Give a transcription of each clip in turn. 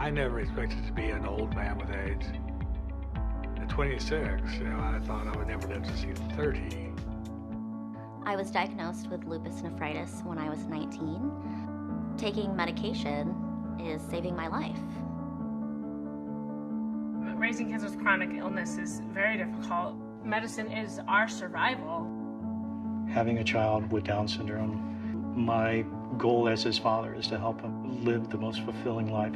I never expected to be an old man with AIDS. At 26, I thought I would never live to see 30. I was diagnosed with lupus nephritis when I was 19. Taking medication is saving my life. Raising kids with chronic illness is very difficult. Medicine is our survival. Having a child with Down syndrome, my goal as his father is to help him live the most fulfilling life.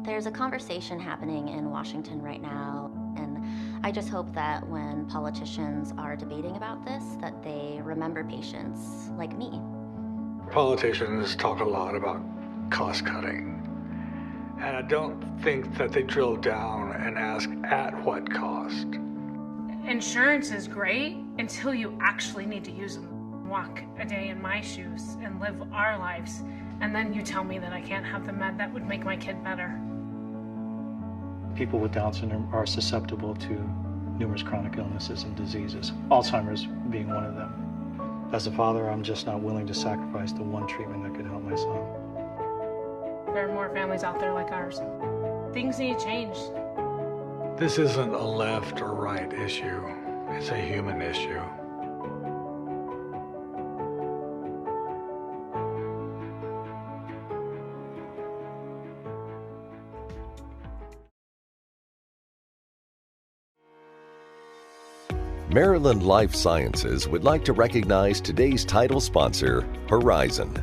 There's a conversation happening in Washington right now, and I just hope that when politicians are debating about this, that they remember patients like me. Politicians talk a lot about cost cutting. And I don't think that they drill down and ask at what cost. Insurance is great until you actually need to use them. Walk a day in my shoes and live our lives, and then you tell me that I can't have the med that would make my kid better. People with Down syndrome are susceptible to numerous chronic illnesses and diseases, Alzheimer's being one of them. As a father, I'm just not willing to sacrifice the one treatment that could help my son. There are more families out there like ours. Things need to change. This isn't a left or right issue. It's a human issue. Maryland Life Sciences would like to recognize today's title sponsor, Horizon.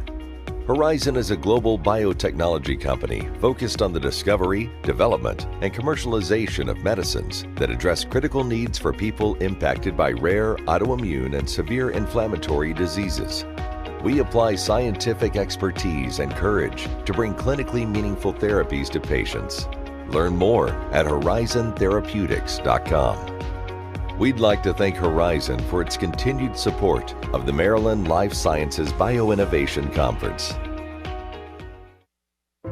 Horizon is a global biotechnology company focused on the discovery, development, and commercialization of medicines that address critical needs for people impacted by rare, autoimmune, and severe inflammatory diseases. We apply scientific expertise and courage to bring clinically meaningful therapies to patients. Learn more at horizontherapeutics.com. We'd like to thank Horizon for its continued support of the Maryland Life Sciences Bioinnovation Conference.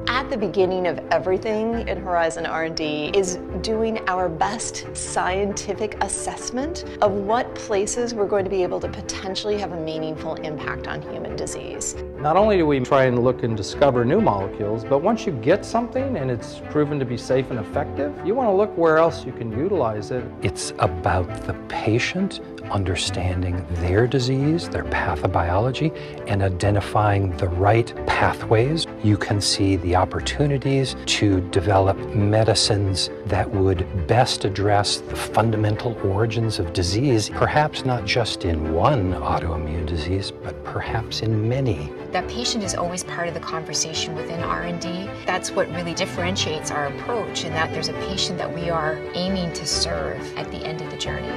At the beginning of everything in Horizon R&D is doing our best scientific assessment of what places we're going to be able to potentially have a meaningful impact on human disease. Not only do we try and look and discover new molecules, but once you get something and it's proven to be safe and effective, you want to look where else you can utilize it. It's about the patient understanding their disease, their pathobiology, and identifying the right pathways. You can see the opportunities to develop medicines that would best address the fundamental origins of disease, perhaps not just in one autoimmune disease, but perhaps in many. That patient is always part of the conversation within R&D. That's what really differentiates our approach, and that there's a patient that we are aiming to serve at the end of the journey.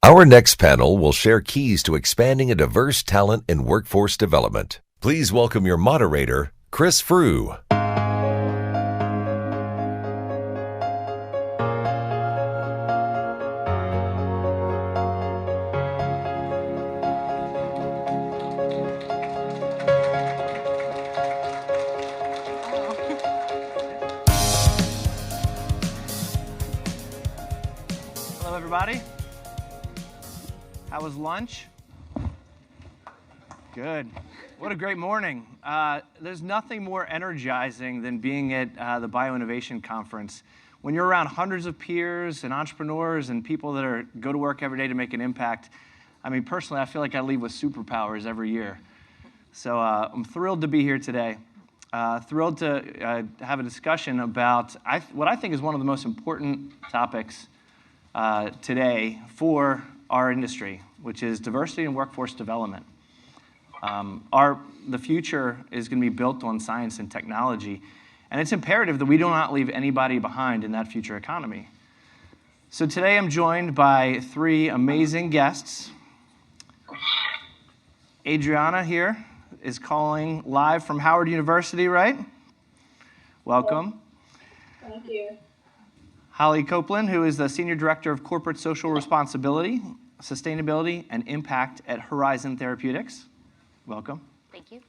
Our next panel will share keys to expanding a diverse talent and workforce development. Please welcome your moderator, Frew. Hello, everybody. How was lunch? Good. What a great morning. There's nothing more energizing than being at the Bioinnovation Conference. When you're around hundreds of peers and entrepreneurs and people that go to work every day to make an impact, I mean, personally, I feel like I leave with superpowers every year. So I'm thrilled to be here today. Thrilled to have a discussion about what I think is one of the most important topics today for our industry, which is diversity and workforce development. The future is going to be built on science and technology, and it's imperative that we do not leave anybody behind in that future economy. So today I'm joined by three amazing guests. Adriana here is calling live from Howard University, right? Welcome. Thank you. Holly Copeland, who is the Senior Director of Corporate Social Responsibility, Sustainability, and Impact at Horizon Therapeutics. Welcome. Thank you.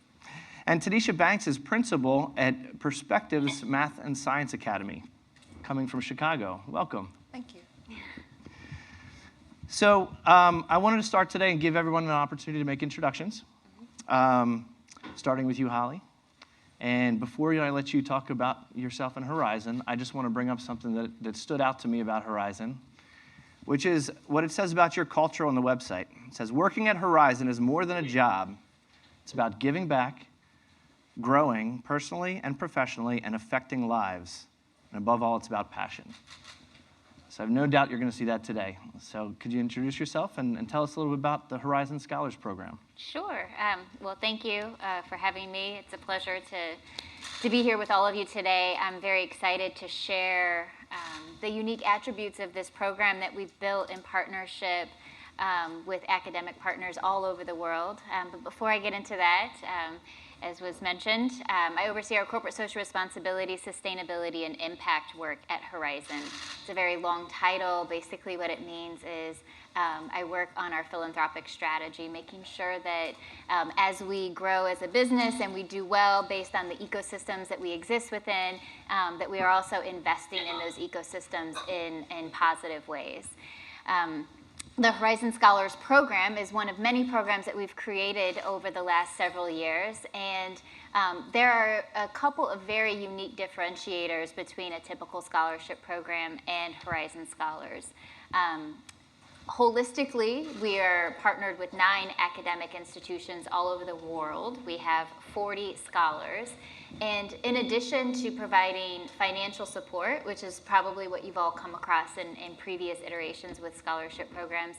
And TyNeisha Banks is Principal at Perspectives Math and Science Academy, coming from Chicago. Welcome. Thank you. So I wanted to start today and give everyone an opportunity to make introductions, starting with you, Holly. And before I let you talk about yourself and Horizon, I just want to bring up something that stood out to me about Horizon, which is what it says about your culture on the website. It says, working at Horizon is more than a job. It's about giving back, growing personally and professionally, and affecting lives. And above all, it's about passion. So I have no doubt you're going to see that today. So could you introduce yourself and tell us a little bit about the Horizon Scholars Program? Sure. Well, thank you for having me. It's a pleasure to be here with all of you today. I'm very excited to share the unique attributes of this program that we've built in partnership with academic partners all over the world. But before I get into that, as was mentioned, I oversee our corporate social responsibility, sustainability, and impact work at Horizon. It's a very long title. Basically what it means is I work on our philanthropic strategy, making sure that as we grow as a business and we do well based on the ecosystems that we exist within, that we are also investing in those ecosystems in positive ways. The Horizon Scholars Program is one of many programs that we've created over the last several years, and there are a couple of very unique differentiators between a typical scholarship program and Horizon Scholars. Holistically, we are partnered with 9 academic institutions all over the world. We have 40 scholars. And in addition to providing financial support, which is probably what you've all come across in previous iterations with scholarship programs,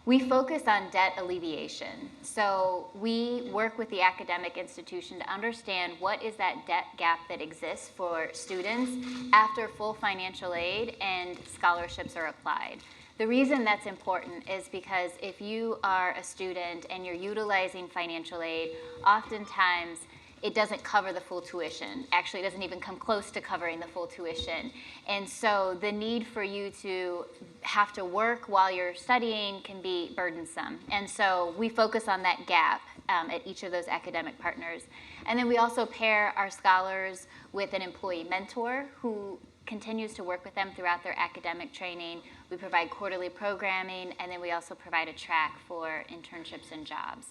we focus on debt alleviation. So we work with the academic institution to understand what is that debt gap that exists for students after full financial aid and scholarships are applied. The reason that's important is because if you are a student and you're utilizing financial aid, oftentimes it doesn't cover the full tuition. Actually, it doesn't even come close to covering the full tuition. And so the need for you to have to work while you're studying can be burdensome. And so we focus on that gap at each of those academic partners. And then we also pair our scholars with an employee mentor who continues to work with them throughout their academic training. We provide quarterly programming, and then we also provide a track for internships and jobs.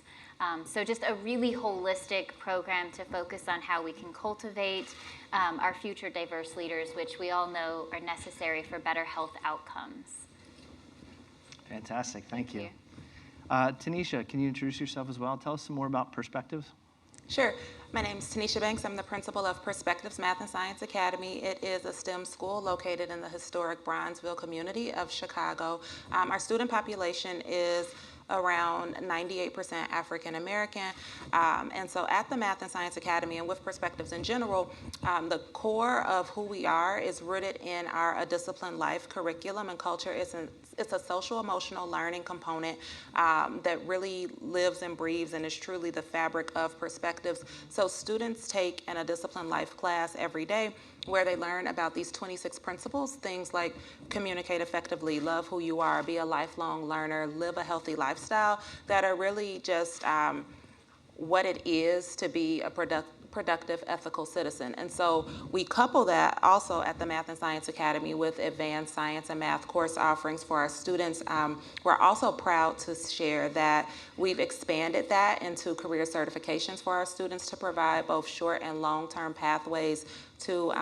So just a really holistic program to focus on how we can cultivate our future diverse leaders, which we all know are necessary for better health outcomes. Fantastic, thank you. TyNeisha, can you introduce yourself as well? Tell us some more about Perspectives. Sure. My name is TyNeisha Banks. I'm the principal of Perspectives Math and Science Academy. It is a STEM school located in the historic Bronzeville community of Chicago. Our student population is around 98% African American. And so at the Math and Science Academy and with Perspectives in general, the core of who we are is rooted in our A Disciplined Life curriculum and culture. It's a social emotional learning component that really lives and breathes and is truly the fabric of Perspectives. So students take in A Disciplined Life class every day where they learn about these 26 principles, things like communicate effectively, love who you are, be a lifelong learner, live a healthy lifestyle, that are really just what it is to be a productive, ethical citizen. And so we couple that also at the Math and Science Academy with advanced science and math course offerings for our students. We're also proud to share that we've expanded that into career certifications for our students to provide both short and long-term pathways to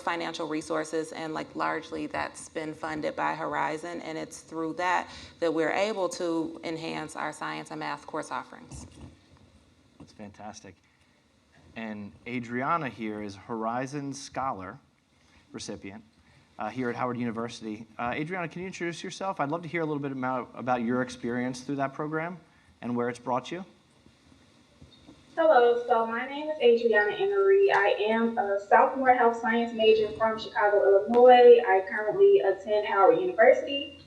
financial resources, and largely that's been funded by Horizon, and it's through that we're able to enhance our science and math course offerings. That's fantastic. And Adriana here is Horizon Scholar recipient here at Howard University. Adriana, can you introduce yourself? I'd love to hear a little bit about your experience through that program and where it's brought you. Hello, so my name is Adriana Emery. I am a sophomore health science major from Chicago, Illinois. I currently attend Howard University.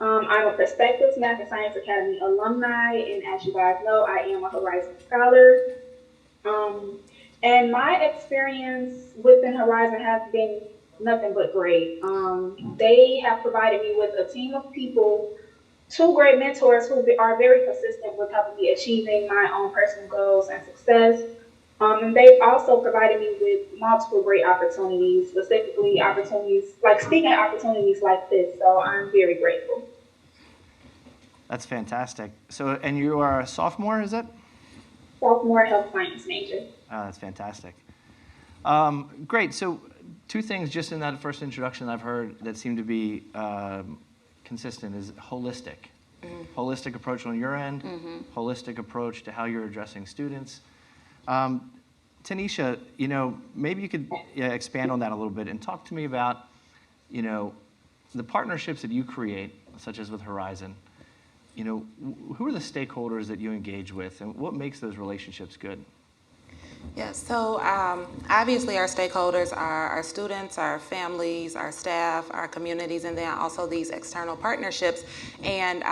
I'm a Perspectives Math and Science Academy alumni, and as you guys know, I am a Horizon Scholar. And my experience within Horizon has been nothing but great. They have provided me with a team of people, 2 great mentors who are very consistent with helping me achieving my own personal goals and success. And they've also provided me with multiple great opportunities, specifically opportunities like speaking opportunities like this. So I'm very grateful. That's fantastic. So, and you are a sophomore, is it? sophomore health science major. That's fantastic. Great. So two things just in that first introduction that I've heard that seem to be consistent is holistic. Holistic approach on your end, holistic approach to how you're addressing students. TyNeisha, maybe you could expand on that a little bit and talk to me about, the partnerships that you create, such as with Horizon. Who are the stakeholders that you engage with, and what makes those relationships good? Yeah, so obviously our stakeholders are our students, our families, our staff, our communities, and then also these external partnerships. And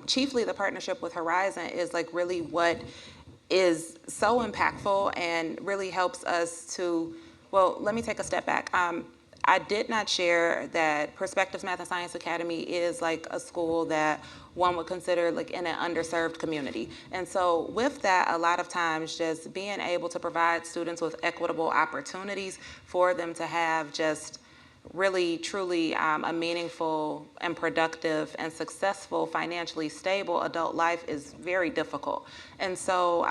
chiefly the partnership with Horizon is like really what is so impactful and really helps us to, well, let me take a step back. I did not share that Perspectives Math and Science Academy is like a school that one would consider like in an underserved community. And so with that, a lot of times just being able to provide students with equitable opportunities for them to have just really, truly a meaningful and productive and successful, financially stable adult life is very difficult. And so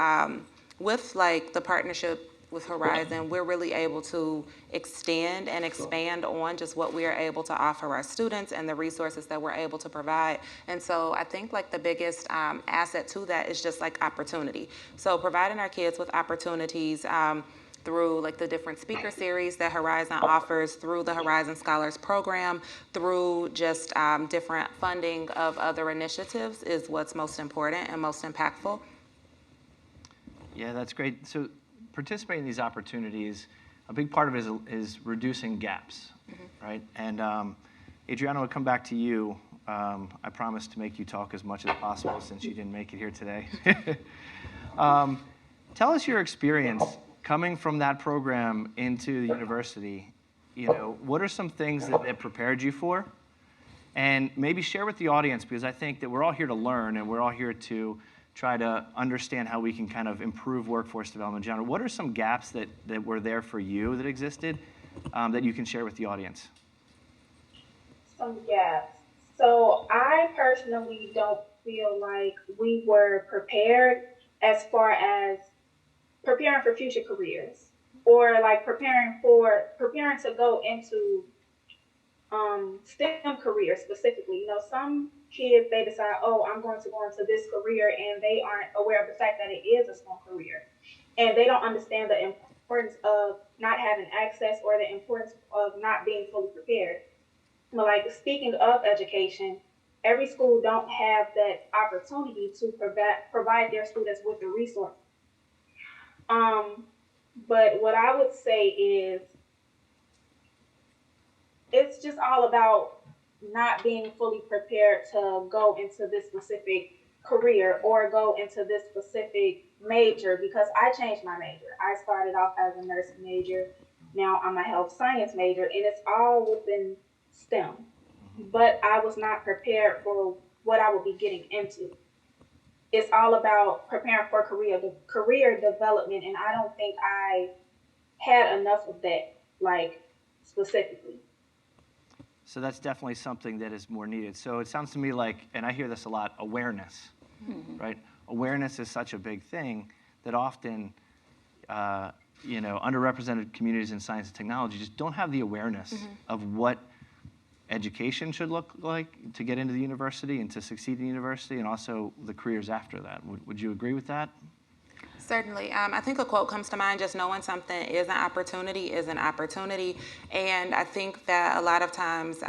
with like the partnership with Horizon, we're really able to extend and expand on just what we are able to offer our students and the resources that we're able to provide. And so I think like the biggest asset to that is just like opportunity. So providing our kids with opportunities through like the different speaker series that Horizon offers, through the Horizon Scholars Program, through just different funding of other initiatives is what's most important and most impactful. Yeah, that's great. So participating in these opportunities, a big part of it is reducing gaps, right? And Adriana, I'll come back to you. I promise to make you talk as much as possible since you didn't make it here today. Tell us your experience coming from that program into the university. What are some things that it prepared you for? And maybe share with the audience, because I think that we're all here to learn and we're all here to try to understand how we can kind of improve workforce development in general. What are some gaps that were there for you that existed that you can share with the audience? Some gaps. So I personally don't feel like we were prepared as far as preparing for future careers or like preparing to go into STEM careers specifically. Some kids, they decide, oh, I'm going to go into this career, and they aren't aware of the fact that it is a STEM career. And they don't understand the importance of not having access or the importance of not being fully prepared. But like speaking of education, every school don't have that opportunity to provide their students with the resource. But what I would say is it's just all about not being fully prepared to go into this specific career or go into this specific major, because I changed my major. I started off as a nursing major. Now I'm a health science major, and it's all within STEM. But I was not prepared for what I would be getting into. It's all about preparing for career development, and I don't think I had enough of that, like specifically. So that's definitely something that is more needed. So it sounds to me like, and I hear this a lot, awareness, right? Awareness is such a big thing that often, underrepresented communities in science and technology just don't have the awareness of what education should look like to get into the university and to succeed in the university, and also the careers after that. Would you agree with that? Certainly. I think a quote comes to mind, just knowing something is an opportunity is an opportunity. And I think that a lot of times,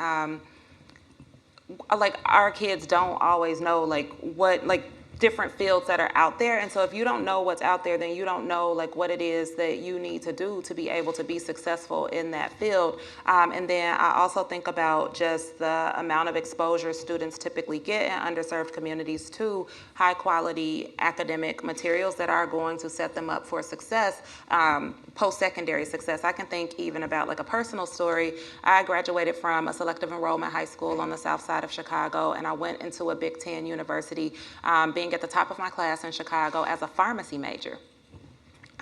like our kids don't always know what different fields that are out there. And so if you don't know what's out there, then you don't know what it is that you need to do to be able to be successful in that field. And then I also think about just the amount of exposure students typically get in underserved communities to high quality academic materials that are going to set them up for success, post-secondary success. I can think even about a personal story. I graduated from a selective enrollment high school on the south side of Chicago, and I went into a Big Ten university, being at the top of my class in Chicago as a pharmacy major.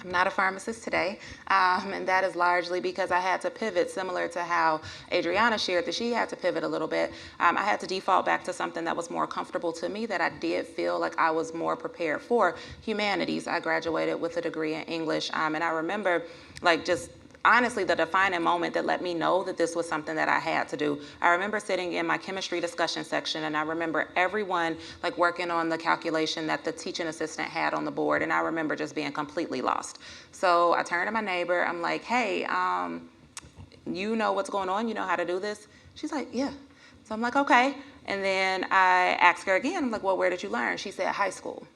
I'm not a pharmacist today, and that is largely because I had to pivot, similar to how Adriana shared that she had to pivot a little bit. I had to default back to something that was more comfortable to me, that I did feel like I was more prepared for. Humanities. I graduated with a degree in English, and I remember like just honestly the defining moment that let me know that this was something that I had to do. I remember sitting in my chemistry discussion section, and I remember everyone like working on the calculation that the teaching assistant had on the board, and I remember just being completely lost. So I turned to my neighbor, I'm like, hey, you know what's going on? You know how to do this? She's like, yeah. So I'm like, okay. And then I asked her again, I'm like, well, where did you learn? She said, high school.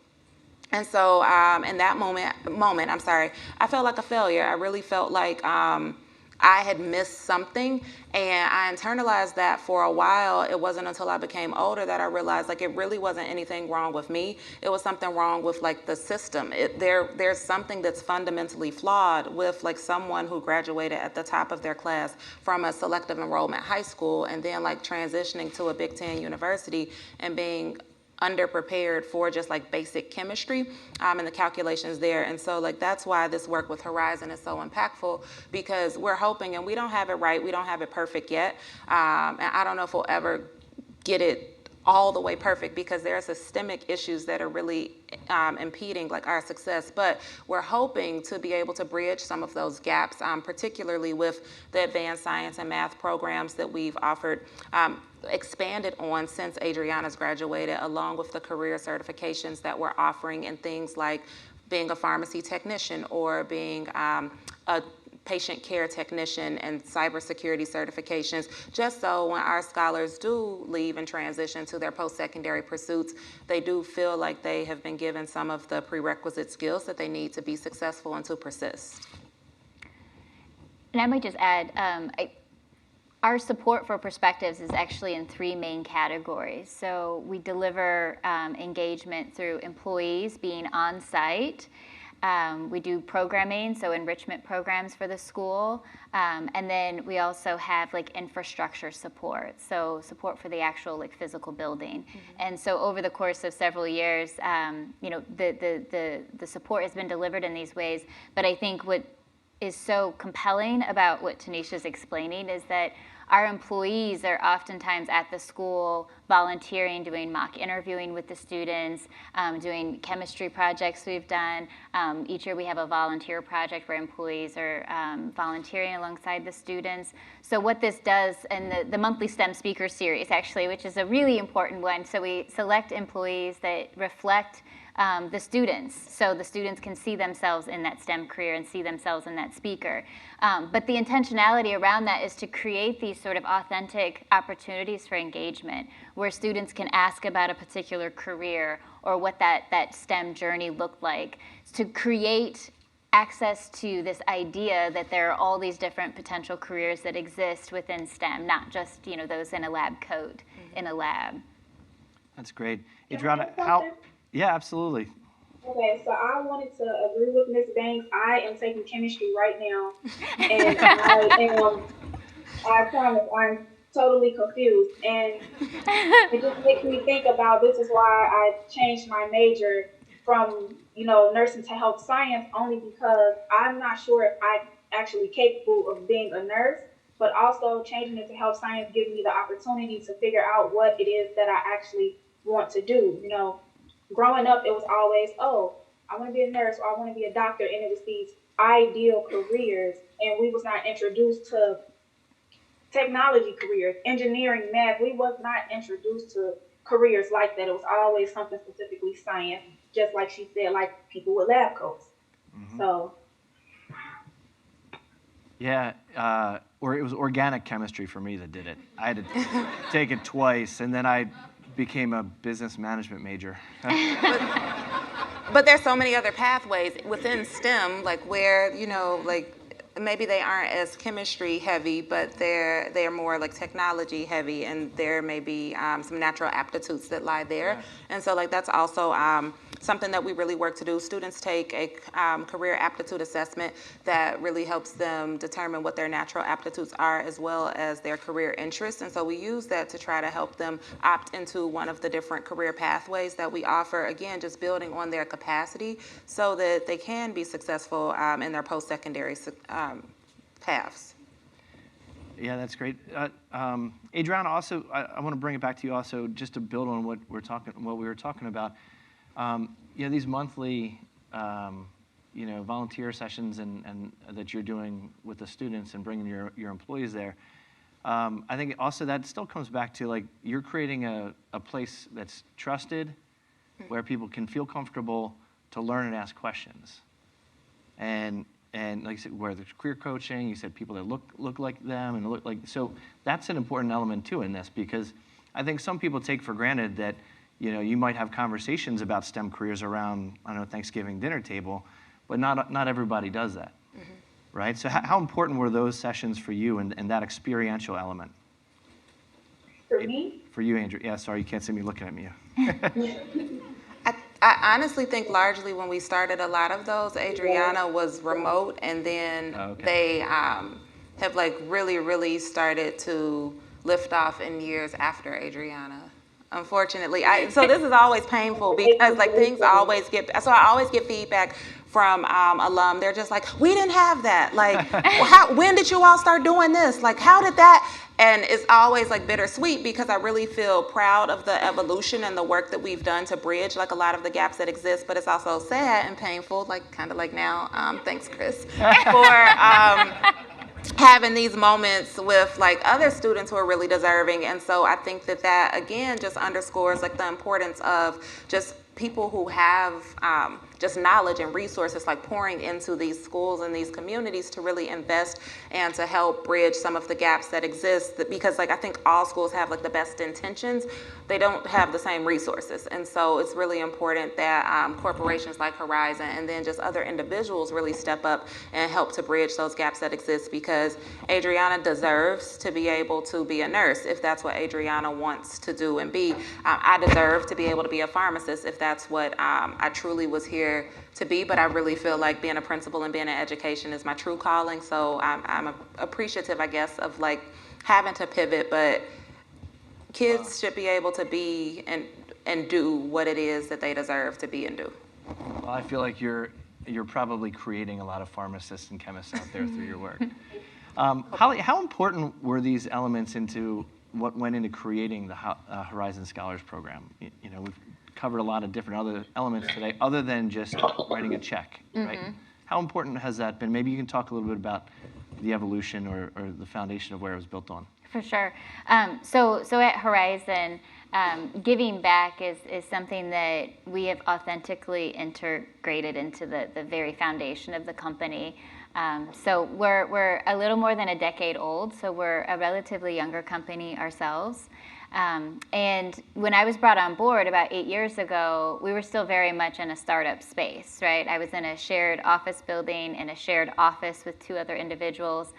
And so in that moment, I felt like a failure. I really felt like I had missed something, and I internalized that for a while. It wasn't until I became older that I realized like it really wasn't anything wrong with me. It was something wrong with like the system. There's something that's fundamentally flawed with like someone who graduated at the top of their class from a selective enrollment high school and then like transitioning to a Big Ten university and being underprepared for just like basic chemistry and the calculations there. And so like that's why this work with Horizon is so impactful, because we're hoping, and we don't have it right, we don't have it perfect yet, and I don't know if we'll ever get it all the way perfect, because there are systemic issues that are really impeding like our success. But we're hoping to be able to bridge some of those gaps, particularly with the advanced science and math programs that we've offered, expanded on since Adriana's graduated, along with the career certifications that we're offering in things like being a pharmacy technician or being a patient care technician and cybersecurity certifications, just so when our scholars do leave and transition to their post-secondary pursuits, they do feel like they have been given some of the prerequisite skills that they need to be successful and to persist. And I might just add, our support for Perspectives is actually in 3 main categories. So we deliver engagement through employees being on site. We do programming, so enrichment programs for the school. And then we also have like infrastructure support, so support for the actual like physical building. Mm-hmm. And so over the course of several years, you know, the support has been delivered in these ways. But I think what is so compelling about what TyNeisha's explaining is that our employees are oftentimes at the school volunteering, doing mock interviewing with the students, doing chemistry projects we've done. Each year we have a volunteer project where employees are volunteering alongside the students. So what this does, and the monthly STEM speaker series actually, which is a really important one, so we select employees that reflect the students, so the students can see themselves in that STEM career and see themselves in that speaker. But the intentionality around that is to create these sort of authentic opportunities for engagement, where students can ask about a particular career or what that STEM journey looked like, to create access to this idea that there are all these different potential careers that exist within STEM, not just, you know, those in a lab coat, in a lab. That's great. Adriana, how? Yeah, absolutely. Okay, so I wanted to agree with Ms. Banks. I am taking chemistry right now, and I promise I'm totally confused. And it just makes me think about, this is why I changed my major from, you know, nursing to health science, only because I'm not sure if I'm actually capable of being a nurse, but also changing it to health science gives me the opportunity to figure out what it is that I actually want to do. You know, growing up, it was always, oh, I want to be a nurse or I want to be a doctor. And it was these ideal careers. And we was not introduced to technology careers, engineering, math. We was not introduced to careers like that. It was always something specifically science, just like she said, like people with lab coats. Mm-hmm. So. Yeah, or it was organic chemistry for me that did it. I had to take it twice, and then I became a business management major. But there's so many other pathways within STEM, like where, you know, like maybe they aren't as chemistry heavy, but they're more like technology heavy, and there may be some natural aptitudes that lie there. Yeah. And so like that's also something that we really work to do. Students take a career aptitude assessment that really helps them determine what their natural aptitudes are as well as their career interests. And so we use that to try to help them opt into one of the different career pathways that we offer. Again, just building on their capacity so that they can be successful in their post-secondary paths. Yeah, that's great. Adriana, also, I want to bring it back to you also, just to build on what we were talking about. These monthly, volunteer sessions and that you're doing with the students and bringing your employees there. I think also that still comes back to, like, you're creating a place that's trusted, where people can feel comfortable to learn and ask questions. And like I said, where there's career coaching, you said people that look like them and look like, so that's an important element too in this, because I think some people take for granted that, you might have conversations about STEM careers around, I don't know, Thanksgiving dinner table, but not everybody does that, right? So how important were those sessions for you and that experiential element? For me? For you, Andrew. Yeah, sorry, you can't see me looking at me. I honestly think largely when we started a lot of those, Adriana was remote, and then they have like really started to lift off in years after Adriana. Unfortunately, so this is always painful because like things always so I always get feedback from alum. They're just like, we didn't have that. Like, when did you all start doing this? Like, how did that? And it's always like bittersweet because I really feel proud of the evolution and the work that we've done to bridge like a lot of the gaps that exist, but it's also sad and painful, like kind of like now, thanks Chris, for having these moments with like other students who are really deserving. And so I think that again just underscores like the importance of just people who have just knowledge and resources like pouring into these schools and these communities to really invest and to help bridge some of the gaps that exist, because like I think all schools have like the best intentions, they don't have the same resources. And so it's really important that corporations like Horizon and then just other individuals really step up and help to bridge those gaps that exist, because Adriana deserves to be able to be a nurse if that's what Adriana wants to do and be. I deserve to be able to be a pharmacist if that's what I truly was here to be, but I really feel like being a principal and being in education is my true calling. So I'm appreciative, I guess, of like having to pivot, but kids should be able to be and do what it is that they deserve to be and do. Well, I feel like you're probably creating a lot of pharmacists and chemists out there through your work. Holly, how important were these elements into what went into creating the Horizon Scholars Program? We've covered a lot of different other elements today, other than just writing a check, right? How important has that been? Maybe you can talk a little bit about the evolution or the foundation of where it was built on. For sure. So at Horizon, giving back is something that we have authentically integrated into the very foundation of the company. So we're a little more than a decade old, so we're a relatively younger company ourselves. And when I was brought on board about 8 years ago, we were still very much in a startup space, right? I was in a shared office building in a shared office with 2 other individuals.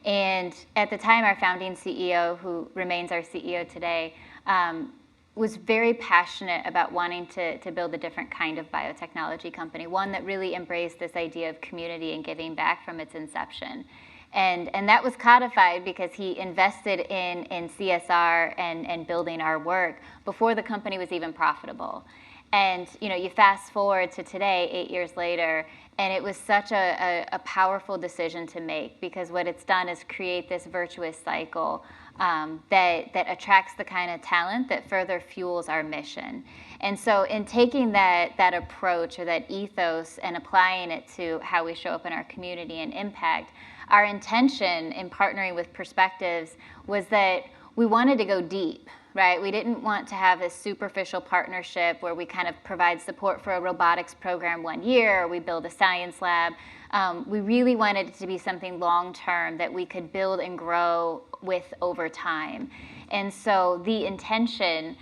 And at the time, our founding CEO, who remains our CEO today, was very passionate about wanting to build a different kind of biotechnology company, one that really embraced this idea of community and giving back from its inception. And that was codified because he invested in CSR and building our work before the company was even profitable. And you fast forward to today, 8 years later, and it was such a powerful decision to make, because what it's done is create this virtuous cycle that attracts the kind of talent that further fuels our mission. And so in taking that approach or that ethos and applying it to how we show up in our community and impact, our intention in partnering with Perspectives was that we wanted to go deep, right? We didn't want to have a superficial partnership where we kind of provide support for a robotics program 1 year, or we build a science lab. We really wanted it to be something long-term that we could build and grow with over time. And so the intention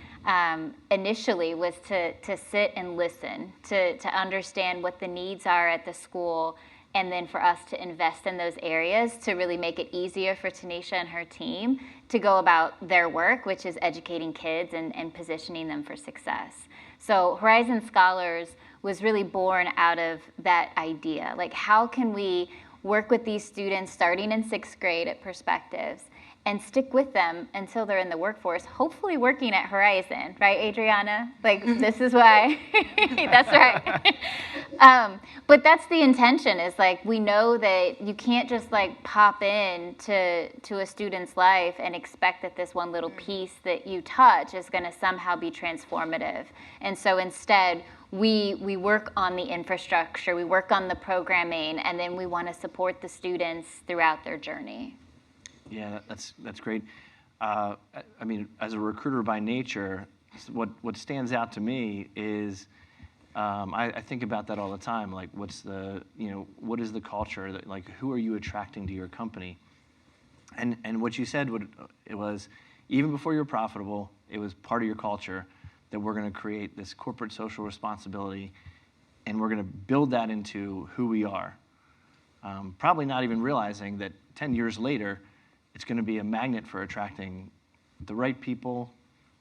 initially was to sit and listen, to understand what the needs are at the school, and then for us to invest in those areas to really make it easier for TyNeisha and her team to go about their work, which is educating kids and positioning them for success. So Horizon Scholars was really born out of that idea. Like, how can we work with these students starting in 6th grade at Perspectives and stick with them until they're in the workforce, hopefully working at Horizon, right, Adriana? Like, this is why, that's right. But that's the intention, is like, we know that you can't just like pop in to a student's life and expect that this one little piece that you touch is gonna somehow be transformative. And so instead, we work on the infrastructure, we work on the programming, and then we wanna support the students throughout their journey. Yeah, that's great. I mean, as a recruiter by nature, what stands out to me is I think about that all the time. Like, what is the culture? Like, who are you attracting to your company? And what you said, it was, even before you're profitable, it was part of your culture that we're going to create this corporate social responsibility, and we're going to build that into who we are. Probably not even realizing that 10 years later, it's going to be a magnet for attracting the right people,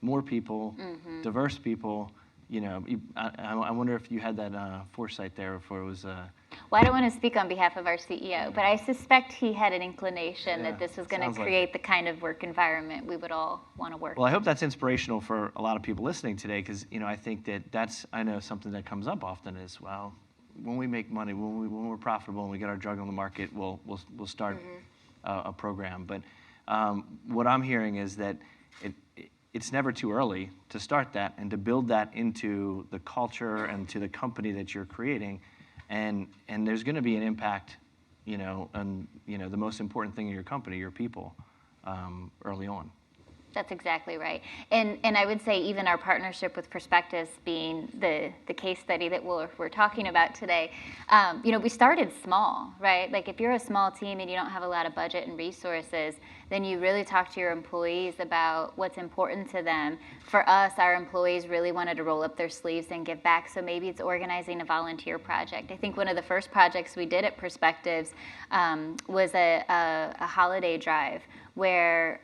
more people, diverse people. You know, I wonder if you had that foresight there before it was. Well, I don't want to speak on behalf of our CEO, but I suspect he had an inclination that this was going to create the kind of work environment we would all want to work in. Well, I hope that's inspirational for a lot of people listening today, because I think that's something that comes up often is, well, when we make money, when we're profitable and we get our drug on the market, we'll start a program. But what I'm hearing is that it's never too early to start that and to build that into the culture and to the company that you're creating, and there's going to be an impact, on the most important thing in your company, your people, early on. That's exactly right. And I would say even our partnership with Perspectives being the case study that we're talking about today, we started small, right? Like, if you're a small team and you don't have a lot of budget and resources, then you really talk to your employees about what's important to them. For us, our employees really wanted to roll up their sleeves and give back, so maybe it's organizing a volunteer project. I think one of the first projects we did at Perspectives was a holiday drive, where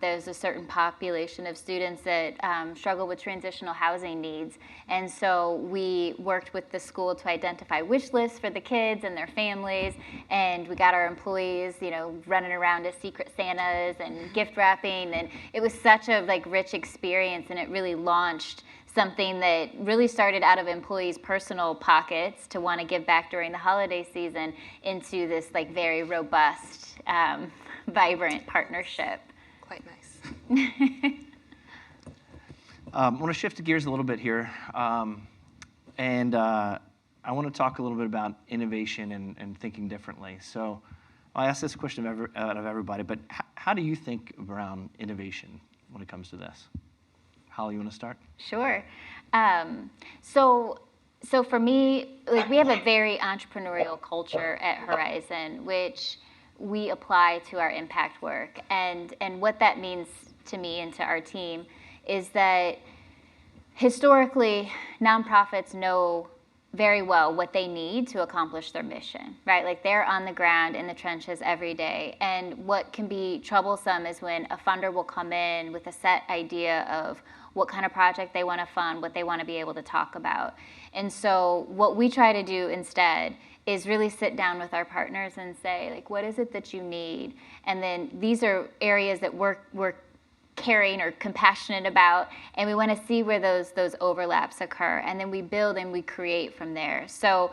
there's a certain population of students that struggle with transitional housing needs. And so we worked with the school to identify wish lists for the kids and their families, and we got our employees, running around as secret Santas and gift wrapping, and it was such a rich experience, and it really launched something that really started out of employees' personal pockets to want to give back during the holiday season into this very robust, vibrant partnership. Quite nice. I want to shift gears a little bit here, and I want to talk a little bit about innovation and thinking differently. So I'll ask this question out of everybody, but how do you think around innovation when it comes to this? Holly, you want to start? Sure. So for me, we have a very entrepreneurial culture at Horizon, which we apply to our impact work. And what that means to me and to our team is that historically, nonprofits know very well what they need to accomplish their mission, right? They're on the ground in the trenches every day. And what can be troublesome is when a funder will come in with a set idea of what kind of project they want to fund, what they want to be able to talk about. And so what we try to do instead is really sit down with our partners and say, what is it that you need? And then these are areas that we're caring or compassionate about, and we want to see where those overlaps occur, and then we build and we create from there. So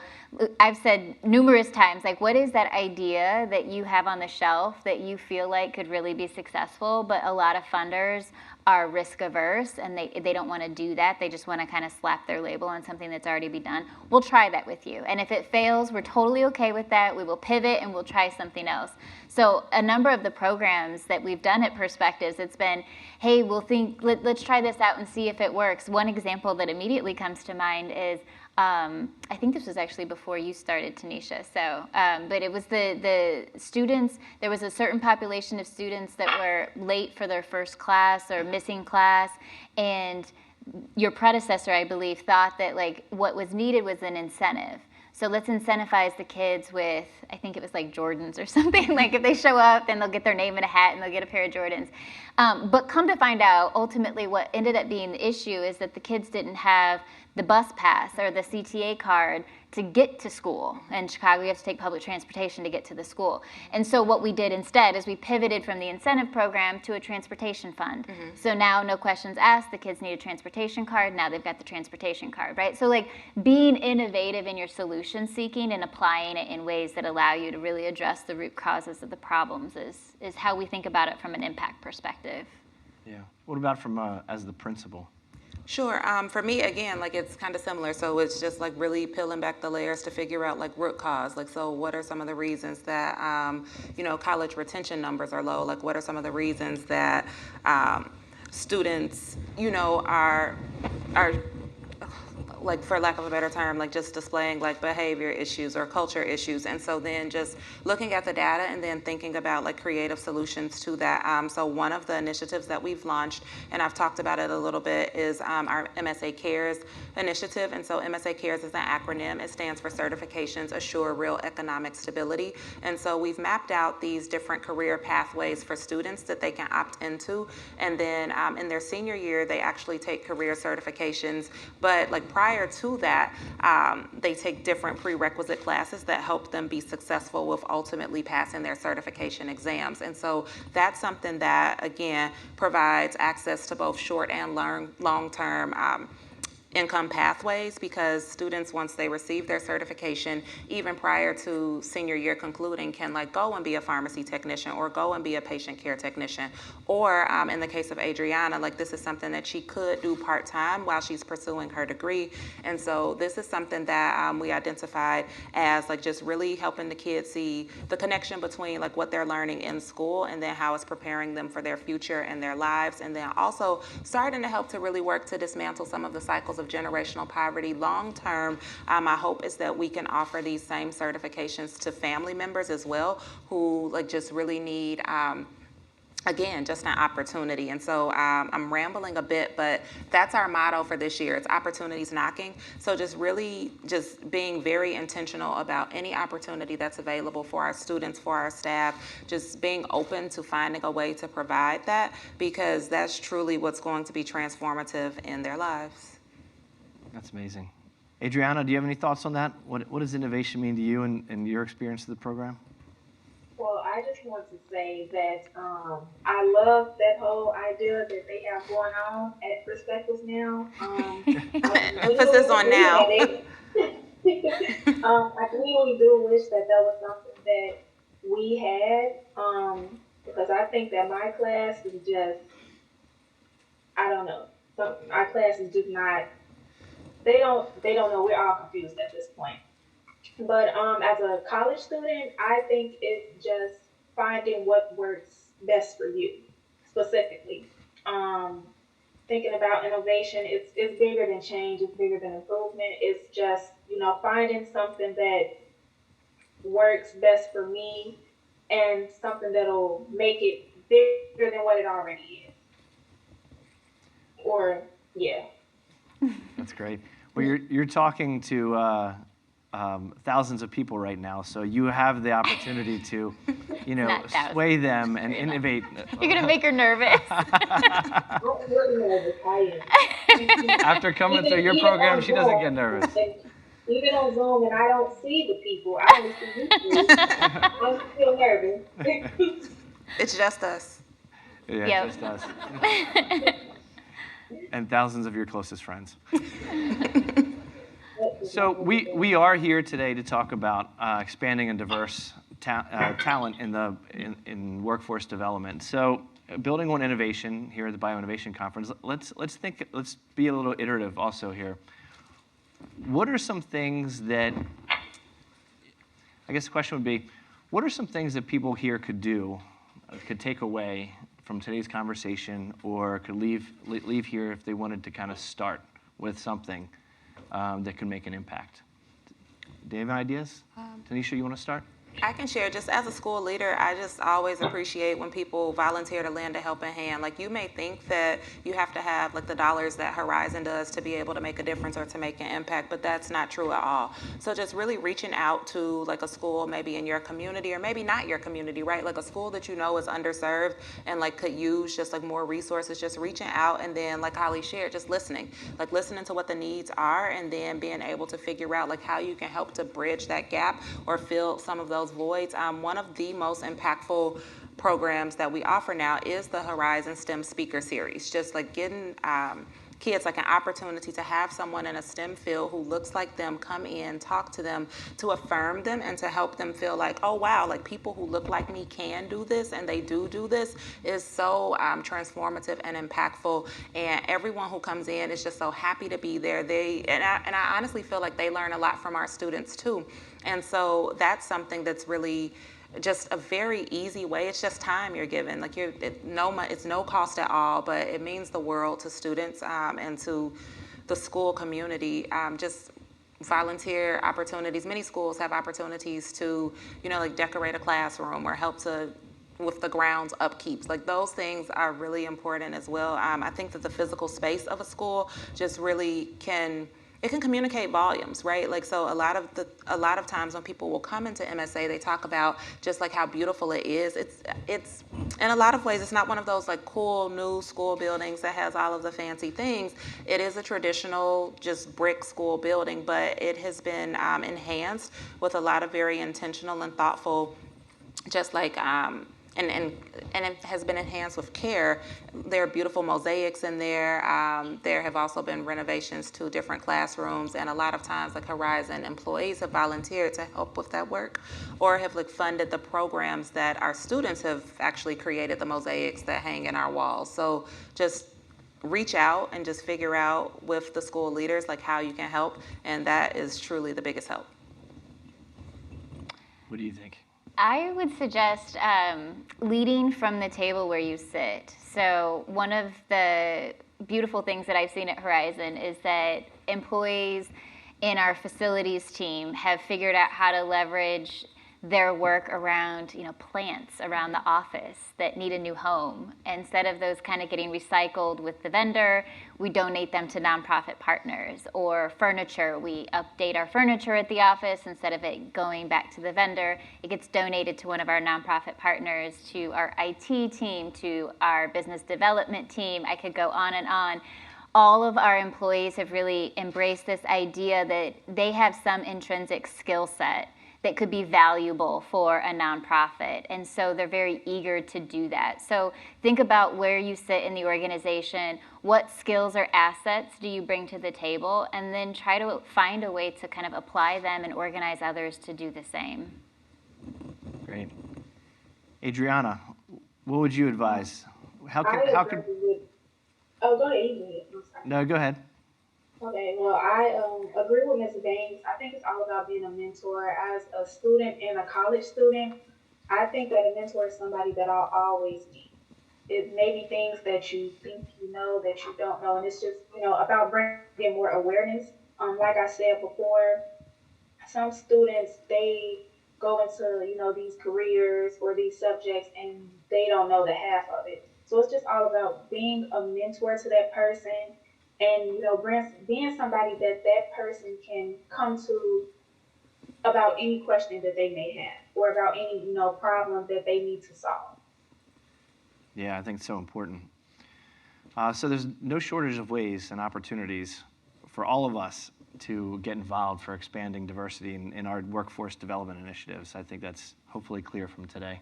I've said numerous times, what is that idea that you have on the shelf that you feel like could really be successful, but a lot of funders are risk averse and they don't want to do that. They just want to kind of slap their label on something that's already been done. We'll try that with you. And if it fails, we're totally okay with that. We will pivot and we'll try something else. So a number of the programs that we've done at Perspectives, it's been, hey, let's try this out and see if it works. One example that immediately comes to mind is, I think this was actually before you started, TyNeisha. So, but it was the students. There was a certain population of students that were late for their first class or missing class, and your predecessor, I believe, thought that what was needed was an incentive. So let's incentivize the kids with, I think it was like Jordans or something. Like if they show up, then they'll get their name in a hat and they'll get a pair of Jordans. But come to find out, ultimately what ended up being the issue is that the kids didn't have the bus pass or the CTA card to get to school. In Chicago, you have to take public transportation to get to the school. And so what we did instead is we pivoted from the incentive program to a transportation fund. So now, no questions asked, the kids need a transportation card, now they've got the transportation card, right? So like being innovative in your solution seeking and applying it in ways that allow you to really address the root causes of the problems is how we think about it from an impact perspective. Yeah. What about from as the principal? Sure. For me, again, like it's kind of similar. So it's just like really peeling back the layers to figure out like root cause. Like, so what are some of the reasons that, you know, college retention numbers are low? Like, what are some of the reasons that students, you know, are like, for lack of a better term, like just displaying like behavior issues or culture issues. And so then just looking at the data and then thinking about like creative solutions to that. So one of the initiatives that we've launched, and I've talked about it a little bit, is our MSA Cares initiative. And so MSA Cares is an acronym. It stands for Certifications Assure Real Economic Stability. And so we've mapped out these different career pathways for students that they can opt into. And then in their senior year, they actually take career certifications. But like prior to that, they take different prerequisite classes that help them be successful with ultimately passing their certification exams. And so that's something that, again, provides access to both short and long-term income pathways, because students, once they receive their certification, even prior to senior year concluding, can like go and be a pharmacy technician or go and be a patient care technician. Or in the case of Adriana, like this is something that she could do part-time while she's pursuing her degree. And so this is something that we identified as like just really helping the kids see the connection between like what they're learning in school and then how it's preparing them for their future and their lives. And then also starting to help to really work to dismantle some of the cycles of generational poverty. Long term, my hope is that we can offer these same certifications to family members as well, who like just really need again, just an opportunity. And so I'm rambling a bit, but that's our motto for this year. It's opportunities knocking. So just really just being very intentional about any opportunity that's available for our students, for our staff, just being open to finding a way to provide that, because that's truly what's going to be transformative in their lives. That's amazing. Adriana, do you have any thoughts on that? What does innovation mean to you and your experience of the program? Well, I just want to say that I love that whole idea that they have going on at Perspectives now. Emphasis on now. I really do wish that was something that we had, because I think that my class is just, I don't know. Our class is just not. They don't know. We're all confused at this point. But as a college student, I think it's just finding what works best for you, specifically. Thinking about innovation, it's bigger than change. It's bigger than improvement. It's just, finding something that works best for me and something that'll make it bigger than what it already is. Or, yeah. That's great. Well, you're talking to thousands of people right now, so you have the opportunity to, sway them and innovate. You're gonna make her nervous. I'm really nervous. I am. After coming through your program, she doesn't get nervous. Even on Zoom, and I don't see the people. I only see you two. I'm still nervous. It's just us. Yeah, Yep. just us. And thousands of your closest friends. So we are here today to talk about expanding a diverse talent in workforce development. So building on innovation here at the BioInnovation Conference, let's be a little iterative also here. What are some things that, I guess the question would be, what are some things that people here could do, could take away from today's conversation, or could leave here if they wanted to kind of start with something that could make an impact? Do you have ideas? TyNeisha, you want to start? I can share, just as a school leader, I just always appreciate when people volunteer to lend a helping hand. Like, you may think that you have to have like the dollars that Horizon does to be able to make a difference or to make an impact, but that's not true at all. So just really reaching out to like a school maybe in your community or maybe not your community, right? Like a school that you know is underserved and like could use just like more resources, just reaching out, and then like Holly shared, just listening to what the needs are, and then being able to figure out like how you can help to bridge that gap or fill some of those voids. One of the most impactful programs that we offer now is the Horizon STEM Speaker Series. Just like getting kids like an opportunity to have someone in a STEM field who looks like them come in, talk to them, to affirm them and to help them feel like, oh wow, like people who look like me can do this and they do this, is so transformative and impactful. And everyone who comes in is just so happy to be there. And I honestly feel like they learn a lot from our students too. And so that's something that's really just a very easy way. It's just time you're given. Like it's no cost at all, but it means the world to students and to the school community. Just volunteer opportunities. Many schools have opportunities to, like decorate a classroom or help with the grounds upkeeps. Like those things are really important as well. I think that the physical space of a school just really can communicate volumes, right? Like, so a lot of times when people will come into MSA, they talk about just like how beautiful it is. It's in a lot of ways, it's not one of those like cool new school buildings that has all of the fancy things. It is a traditional just brick school building, but it has been enhanced with a lot of very intentional and thoughtful, just like and it has been enhanced with care. There are beautiful mosaics in there. There have also been renovations to different classrooms, and a lot of times like Horizon employees have volunteered to help with that work or have like funded the programs that our students have actually created, the mosaics that hang in our walls. So just reach out and just figure out with the school leaders like how you can help, and that is truly the biggest help. What do you think? I would suggest leading from the table where you sit. So one of the beautiful things that I've seen at Horizon is that employees in our facilities team have figured out how to leverage their work around, plants around the office that need a new home. Instead of those kind of getting recycled with the vendor, we donate them to nonprofit partners. Or furniture, we update our furniture at the office. Instead of it going back to the vendor, it gets donated to one of our nonprofit partners, to our IT team, to our business development team. I could go on and on. All of our employees have really embraced this idea that they have some intrinsic skill set that could be valuable for a nonprofit. And so they're very eager to do that. So think about where you sit in the organization, what skills or assets do you bring to the table, and then try to find a way to kind of apply them and organize others to do the same. Great. Adriana, what would you advise? How could Oh, go ahead. No, go ahead. Okay, well, I agree with Ms. Banks. I think it's all about being a mentor. As a student and a college student, I think that a mentor is somebody that I'll always need. It may be things that you think you know that you don't know, and it's just, about bringing more awareness. Like I said before, some students, they go into, these careers or these subjects and they don't know the half of it. So it's just all about being a mentor to that person and, being somebody that person can come to about any question that they may have or about any, problem that they need to solve. Yeah, I think it's so important. So there's no shortage of ways and opportunities for all of us to get involved for expanding diversity in our workforce development initiatives. I think that's hopefully clear from today.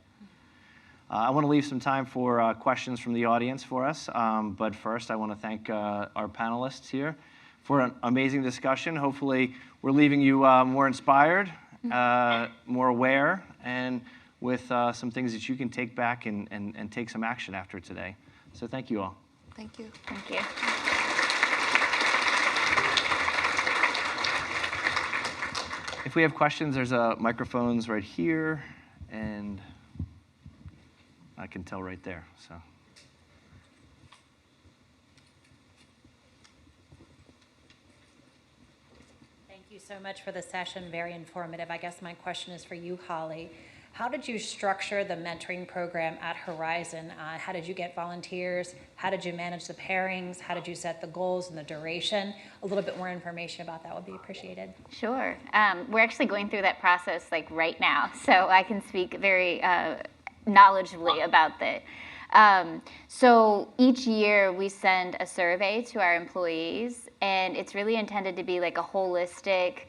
I want to leave some time for questions from the audience for us, but first I want to thank our panelists here for an amazing discussion. Hopefully we're leaving you more inspired, more aware, and with some things that you can take back and take some action after today. So thank you all. Thank you. Thank you. If we have questions, there's microphones right here, and I can tell right there. So. Thank you you so much for the session, very informative. I guess my question is for you, Holly. How did you structure the mentoring program at Horizon? How did you get volunteers? How did you manage the pairings? How did you set the goals and the duration? A little bit more information about that would be appreciated. Sure. We're actually going through that process like right now, so I can speak very knowledgeably about that. So each year we send a survey to our employees, and it's really intended to be like a holistic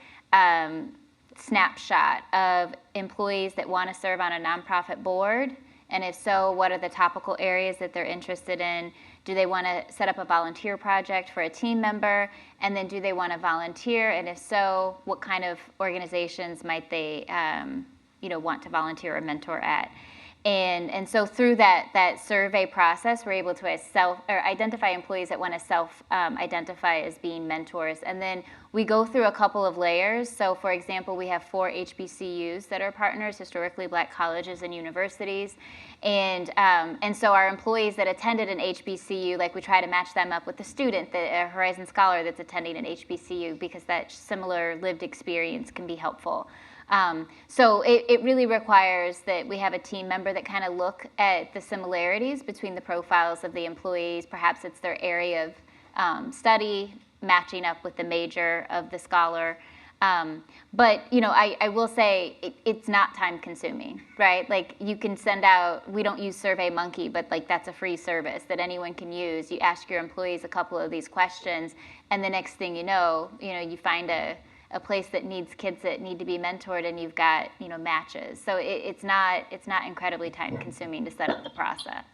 snapshot of employees that want to serve on a nonprofit board, and if so, what are the topical areas that they're interested in? Do they want to set up a volunteer project for a team member? And then do they want to volunteer? And if so, what kind of organizations might they want to volunteer or mentor at? And so through that survey process, we're able to identify employees that want to self-identify as being mentors. And then we go through a couple of layers. So for example, we have 4 HBCUs that are partners, historically black colleges and universities. And so our employees that attended an HBCU, like we try to match them up with a student, a Horizon Scholar that's attending an HBCU, because that similar lived experience can be helpful. So it really requires that we have a team member that kind of look at the similarities between the profiles of the employees. Perhaps it's their area of study matching up with the major of the scholar. But I will say it's not time consuming, right? Like you can send out, we don't use SurveyMonkey, but like that's a free service that anyone can use. You ask your employees a couple of these questions, and the next thing you know, you find a place that needs kids that need to be mentored, and you've got matches. So it's not incredibly time consuming to set up the process.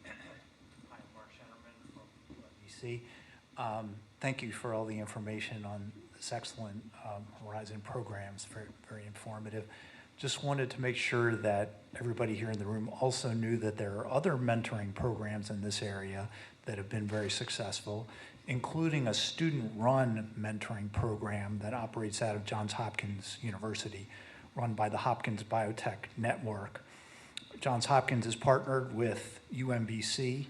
Hi, Mark Shennerman from BC. Thank you for all the information on this excellent Horizon programs. Very informative. Just wanted to make sure that everybody here in the room also knew that there are other mentoring programs in this area that have been very successful, including a student-run mentoring program that operates out of Johns Hopkins University, run by the Hopkins Biotech Network. Johns Hopkins is partnered with UMBC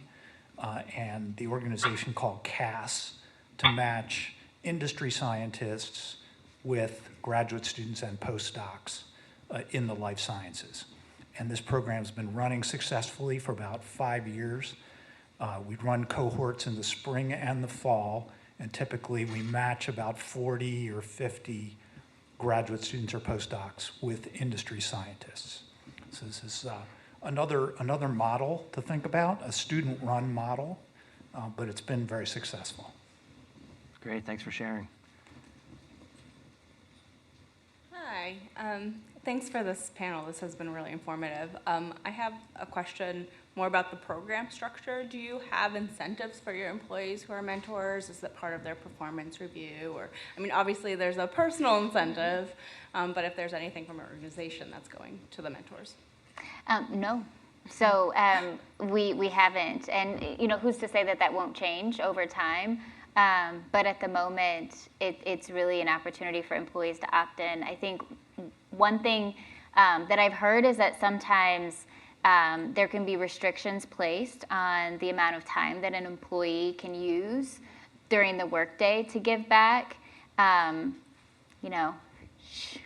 and the organization called CAS to match industry scientists with graduate students and postdocs in the life sciences. And this program's been running successfully for about 5 years. We run cohorts in the spring and the fall, and typically we match about 40 or 50 graduate students or postdocs with industry scientists. So this is another model to think about, a student-run model, but it's been very successful. Great, thanks for sharing. Hi, thanks for this panel. This has been really informative. I have a question more about the program structure. Do you have incentives for your employees who are mentors? Is that part of their performance review? Or, I mean, obviously there's a personal incentive, but if there's anything from an organization that's going to the mentors? No. So we haven't, and who's to say that won't change over time? But at the moment, it's really an opportunity for employees to opt in. I think one thing that I've heard is that sometimes there can be restrictions placed on the amount of time that an employee can use during the workday to give back.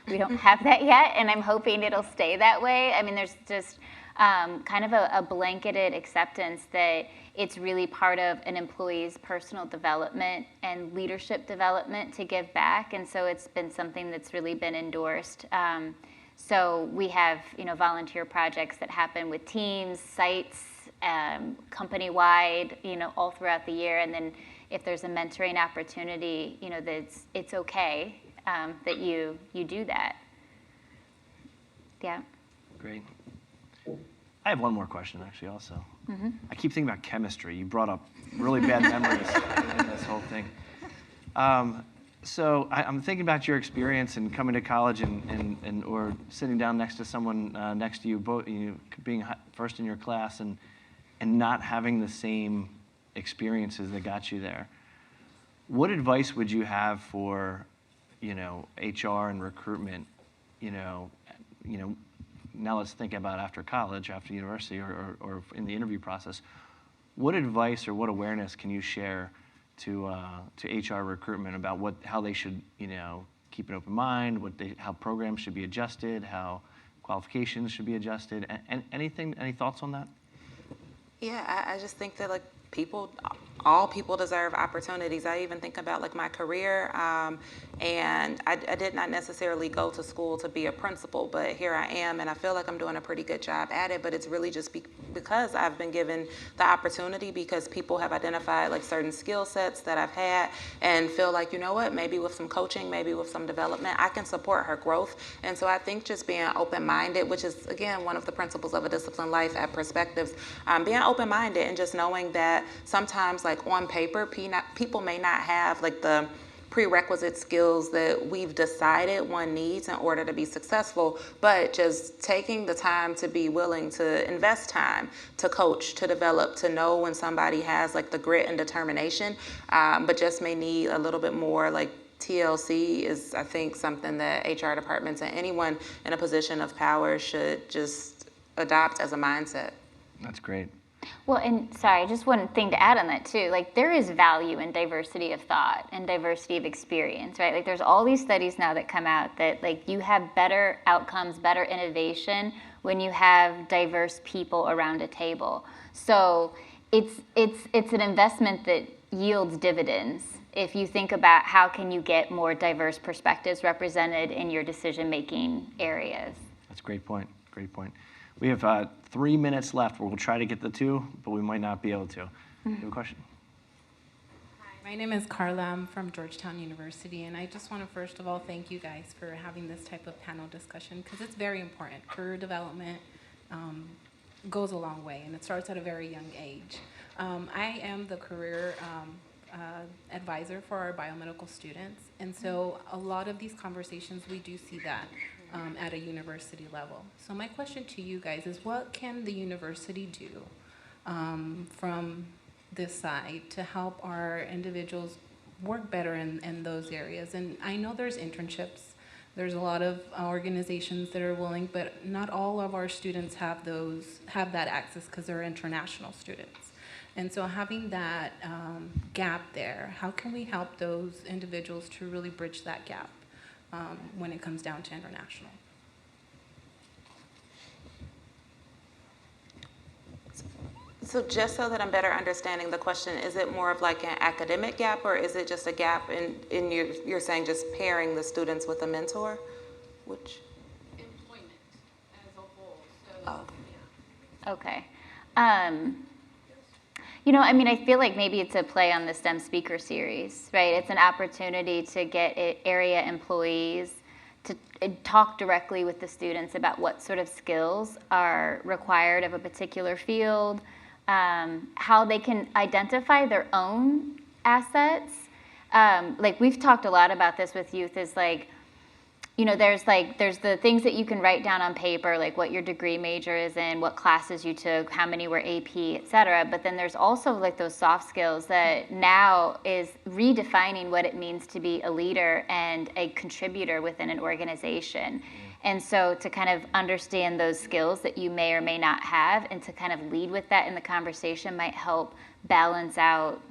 We don't have that yet, and I'm hoping it'll stay that way. I mean, there's just kind of a blanketed acceptance that it's really part of an employee's personal development and leadership development to give back, and so it's been something that's really been endorsed. So we have, volunteer projects that happen with teams, sites, company-wide, all throughout the year. And then if there's a mentoring opportunity, it's okay that you do that. Yeah. Great. I have one more question, actually, also. Mm-hmm. I keep thinking about chemistry. You brought up really bad memories in this whole thing. So I'm thinking about your experience in coming to college and or sitting down next to someone next to you, both being first in your class and not having the same experiences that got you there. What advice would you have for, HR and recruitment? Now let's think about after college, after university, or in the interview process. What advice or what awareness can you share to HR recruitment about how they should, keep an open mind, how programs should be adjusted, how qualifications should be adjusted. Any thoughts on that? Yeah, I just think that all people deserve opportunities. I even think about my career, and I did not necessarily go to school to be a principal, but here I am, and I feel like I'm doing a pretty good job at it. But it's really just because I've been given the opportunity, because people have identified certain skill sets that I've had, and feel like, you know what, maybe with some coaching, maybe with some development, I can support her growth. And so I think just being open-minded, which is again one of the principles of a disciplined life at Perspectives, being open-minded and just knowing that sometimes on paper, people may not have the prerequisite skills that we've decided one needs in order to be successful, but just taking the time to be willing to invest time to coach, to develop, to know when somebody has the grit and determination, but just may need a little bit more TLC is, I think, something that HR departments and anyone in a position of power should just adopt as a mindset. That's great. Well, and sorry, just one thing to add on that too. There is value in diversity of thought and diversity of experience, right? There's all these studies now that come out that you have better outcomes, better innovation when you have diverse people around a table. So it's an investment that yields dividends if you think about how can you get more diverse perspectives represented in your decision-making areas. That's a great point. Great point. We have 3 minutes left. We'll try to get the 2, but we might not be able to. You have a question? Hi, my name is Carla. I'm from Georgetown University, and I just want to first of all thank you guys for having this type of panel discussion, because it's very important. Career development goes a long way, and it starts at a very young age. I am the career advisor for our biomedical students, and so a lot of these conversations, we do see that at a university level. So my question to you guys is, what can the university do from this side to help our individuals work better in those areas? And I know there's internships, there's a lot of organizations that are willing, but not all of our students have that access because they're international students. And so having that gap there, how can we help those individuals to really bridge that gap when it comes down to international? So just so that I'm better understanding the question, is it more of an academic gap, or is it just a gap in you're saying just pairing the students with a mentor? Which? Employment as a whole. So, Okay. I feel like maybe it's a play on the STEM speaker series, right? It's an opportunity to get area employees to talk directly with the students about what sort of skills are required of a particular field, how they can identify their own assets. We've talked a lot about this with youth, is there's the things that you can write down on paper, like what your degree major is in, what classes you took, how many were AP, et cetera. But then there's also those soft skills that now is redefining what it means to be a leader and a contributor within an organization. And so to kind of understand those skills that you may or may not have, and to kind of lead with that in the conversation, might help balance out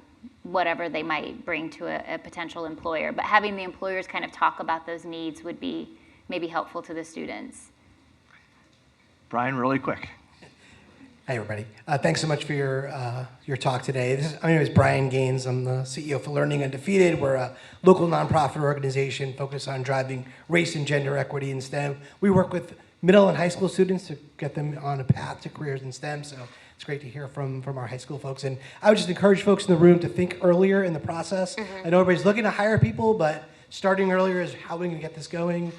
whatever they might bring to a potential employer. But having the employers kind of talk about those needs would be maybe helpful to the students. Brian, really quick. Hi, everybody. Thanks so much for your talk today. My name is Brian Gaines. I'm the CEO for Learning Undefeated. We're a local nonprofit organization focused on driving race and gender equity in STEM. We work with middle and high school students to get them on a path to careers in STEM. So it's great to hear from our high school folks. And I would just encourage folks in the room to think earlier in the process. I know everybody's looking to hire people, but starting earlier is how we can get this going.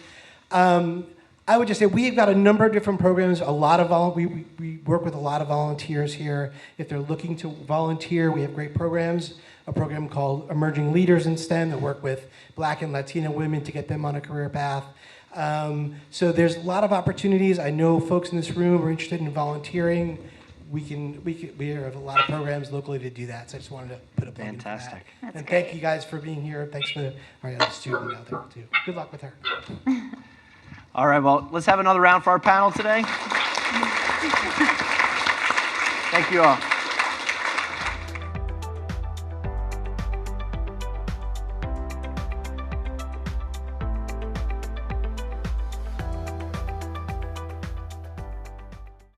I would just say we've got a number of different programs. We work with a lot of volunteers here. If they're looking to volunteer, we have great programs. A program called Emerging Leaders in STEM that work with Black and Latino women to get them on a career path. So there's a lot of opportunities. I know folks in this room are interested in volunteering. We have a lot of programs locally to do that. So I just wanted to put a plug in for that. Fantastic. And thank you guys for being here. Thanks for our other student out there too. Good luck with her. All right, well, let's have another round for our panel today. Thank you all.